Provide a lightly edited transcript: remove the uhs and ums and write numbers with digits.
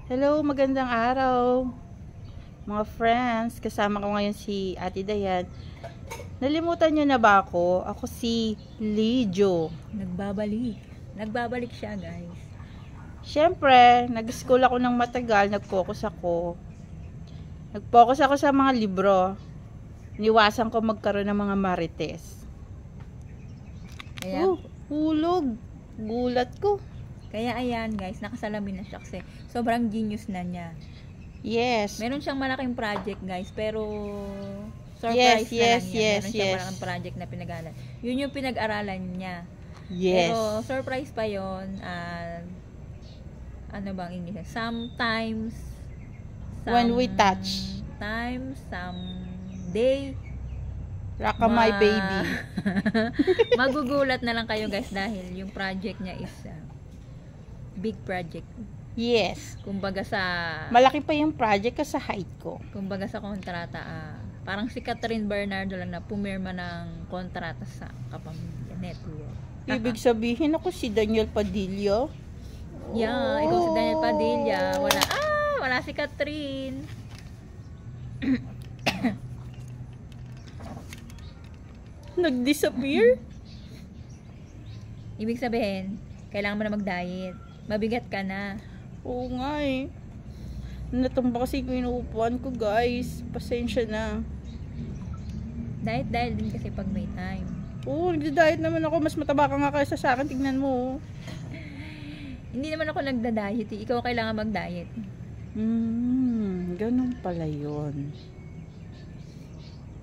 Hello, magandang araw mga friends. Kasama ko ngayon si Ate Dayan. Nalimutan niyo na ba ako? Ako si Lijo. Nagbabalik siya, guys. Siyempre, nag-school ako ng matagal, nag-focus ako sa mga libro. Iniwasan ko magkaroon ng mga marites. Kaya, Hulog. Gulat ko. kaya ayan, guys, nakasalamin na siya kasi sobrang genius na niya. Yes. Meron siyang malaking project, guys, pero surprise na lang yan. Meron siyang malaking project na pinag-aralan. Yun yung pinag-aralan niya. Yes. Pero surprise pa yun. Ano bang English? Sometimes, When we touch. Someday, Raka my baby. magugulat na lang kayo, guys, dahil yung project niya is big project. Yes. Kumbaga sa Malaki pa yung project kasi sa height ko. kumbaga sa kontrata, parang si Catherine Bernardo lang na pumirma ng kontrata sa Kapamilya Network. Ibig sabihin ako si Daniel Padilla. Yeah, ikaw si Daniel Padilla. Wala si Catherine. Nag-disappear? Ibig sabihin, kailangan mo na mag-diet. Mabigat ka na. Oo nga eh. Natumba kasi yung inuupuan ko, guys. Pasensya na. Diet din kasi pag may time. Oo, nagda-diet naman ako. Mas mataba ka nga kaysa sa akin. Tignan mo. Hindi naman ako nagda-diet. Ikaw kailangan mag-diet. Ganun pala yun.